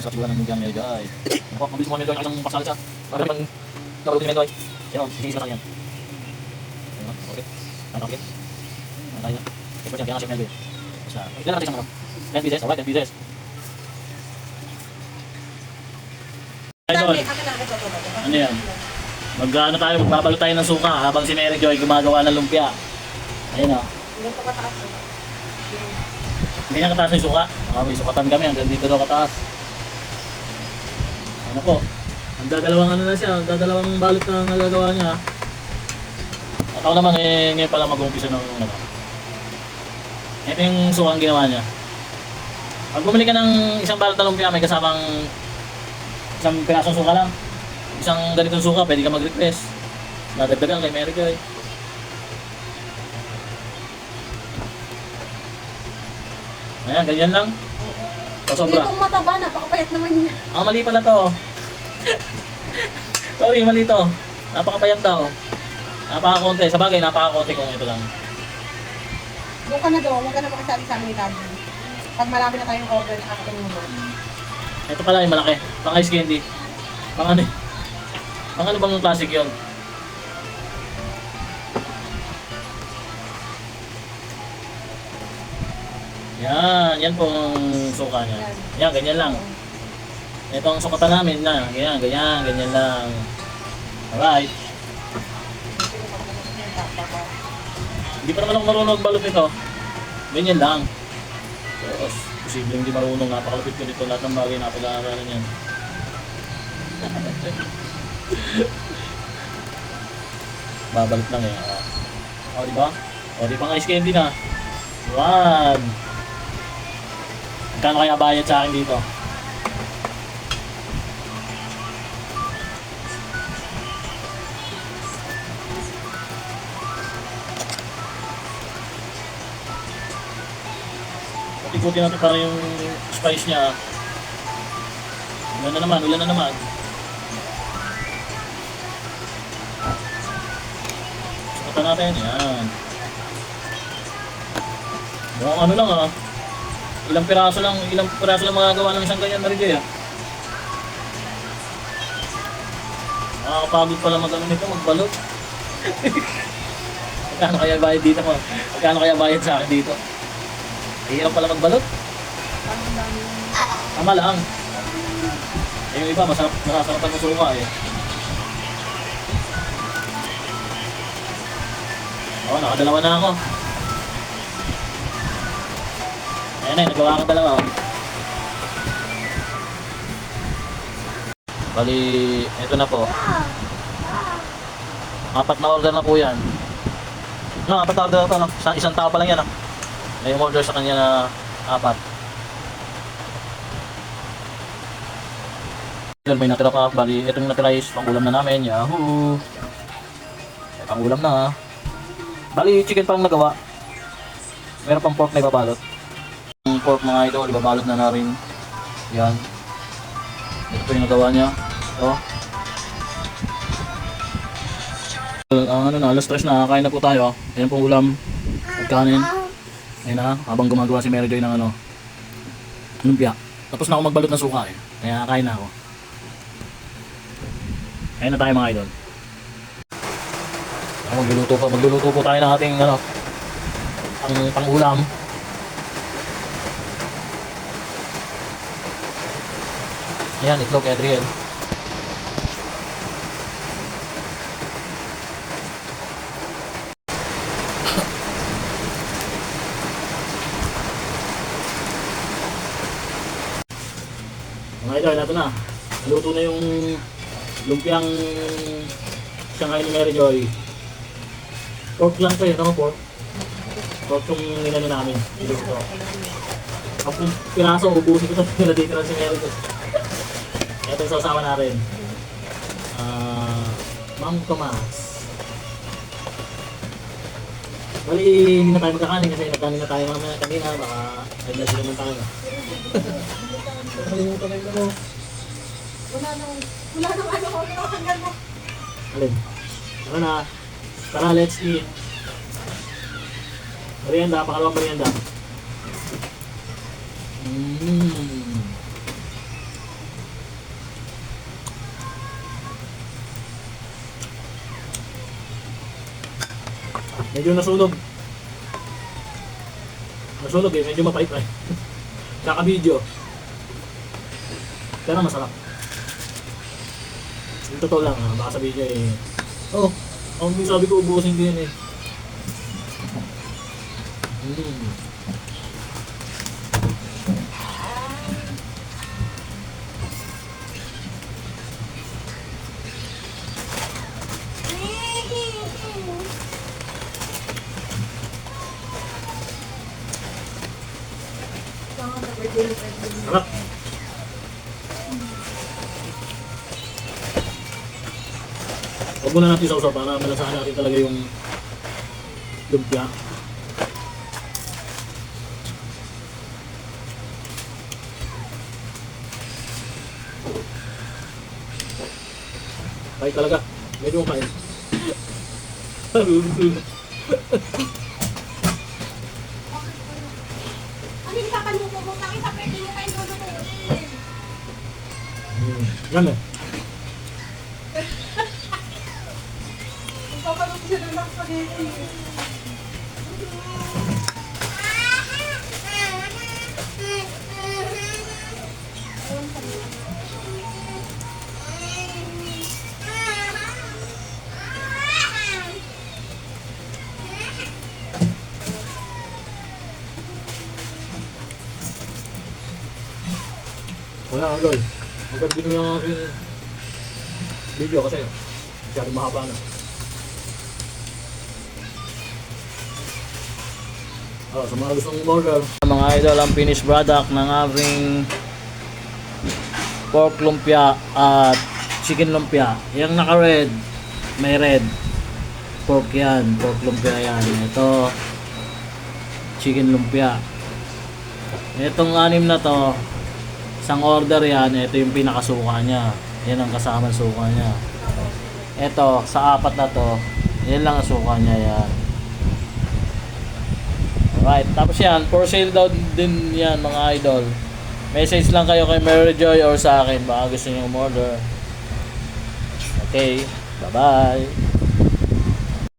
sa tiwa ng Munggang Mary Joy. Ako, mabilis mo Mary Joy, isang pasal siya. Para pang nabalutin Mary Joy. Yan o, hihis na lang yan. Ayun, okay. Ang okay. Ang kaya. Expert yan, kaya nga siya Mary Joy. Basta, ilan natin isang ano? 10 pieces, alright, 10 pieces. Idol, ano yan? Mag-ano tayo, magbabalot tayo ng suka habang si Mary Joy gumagawa ng lumpia. Ayun o. Hindi na kataas yung suka. May sukatan kami, hanggang dito daw kataas. Ano po? Ang dadalawang ano na siya, ang dadalawang balot na nagagawa niya. At ako naman ngayon pala mag-umpisa ng ano. Ito yung suka ang ginawa niya. Pag bumili ka ng isang balot na lumpia, may kasamang isang pirasong suka lang. Isang ganitong suka, pwede ka mag-request. Nadagdagan kay Mary Joy. Ayan, ganyan lang. Pasobra. Hindi kong mataba, napakapayat naman niya. Ah, mali pala to. Sorry, mali to. Napakapayat daw. Napakakonti. Sa bagay, napakakonti kung ito lang. Doon ka na doon, huwag ka na makasali sa amin ni Daddy. Pag marami na tayong order, nakakating mo. Ito pala yung malaki. Pang ice candy. Pang ano? Pang ano bang classic yun? Yan po ang suka niya. Yan, ganyan lang. Ito ang sukatan namin na. Ganyan lang. Alright. Hindi pa naman ako marunong magbalot nito. Ganyan lang. Tapos, posibleng hindi marunong. Napakalapit ko dito. Lahat ng bagay na pag-aaralan yan. Babalot lang eh. O, diba? O, di pang ice candy na. One. Magkano kaya bayad sa akin dito? Ikutin natin para yung spice niya. Ulan na naman. Sukatan natin, yan. Mukhang ano lang ah. Ilang piraso lang magagawa ng isang ganyan Mary Joy ah. Nakakapagod pala mag-ano nito, magbalot. Magkano kaya bayad dito mo? Magkano kaya bayad sa akin dito? Hirap pala magbalot. Tama lang. Eh, yung iba, masasarapan ng suka eh. Oo, nakadalawa na ako. Ayan na, nagawa ko dalawa. Bali, ito na po. 4 na order na po yan. No, 4 na order na po. No? Isang tao pa lang yan. No? May order sa kanya na 4. May natira pa. Bali, itong natira is pang-ulam na namin. Yahoo! May pang-ulam na. Bali, chicken pang nagawa. Meron pang pork na ibabalot. Yung pork mga idol, ibabalot na rin. Yan. Ito yung nagawa niya. Ito. Ang ano na, alas 3 na, kain na po tayo. Ayan pong ulam. Kanin. Ayan na, habang gumagawa si Mary Joy ng ano, lumpia. Tapos na ako magbalot ng suka eh. Kaya kain na ako. Ayan na tayo mga idol. Magluluto po tayo ng ating ano, ang pang-ulam. Ayan, itlog Adriel. Mga idol, nato na. Naluto na yung lumpiang Shanghai ni Mary Joy. Pork lang kayo, tama pork? Pork yung ninano namin. Ito. Ang piraso, ubusin ko sa pinaditiran si Mary Joy. Ito yung sasama natin. Ma'am Tomas. Bali, hindi na tayo magkakanin kasi nagkanin na tayo mamaya kanina. Baka naglas naman tayo. Nakalimutan na yun mo. Wala nang ano ko, hanggang mo. Alin? Tara na. Tara, let's eat. Merienda, pangalawang merienda. Medyo nasunog. Nasunog eh, medyo mapait eh. Kaka-video. Pero masarap. Yung totoo lang, baka sabihin nyo eh. Oh, ang sabi ko, ubusin ko yun eh. Sarap. Huwag muna natin sausaw para malasahan natin talaga yung lumpia. Kahit talaga. Medyo makain. Ano yung papaluto mo? Bakit sa pwede mo kayo lulutuin? Yan eh. Papaluto siya ng spaghetti. Wala nga Lol. Magkabit mo yung aking video kasi masyadong mahaba na. Oh, sa mga gustong order. Mga idol, ang finished product ng ating pork lumpia at chicken lumpia. Yung naka-red, may red. Pork yan, pork lumpia yan. Ito, chicken lumpia. Itong anim na to, isang order yan, ito yung pinakasuka niya. Yan ang kasama suka niya. Ito, sa apat na to, yan lang ang suka niya yan. Alright, tapos yan, for sale daw din yan mga idol. Message lang kayo kay Mary Joy or sa akin, baka gusto nyo umorder. Okay, bye bye.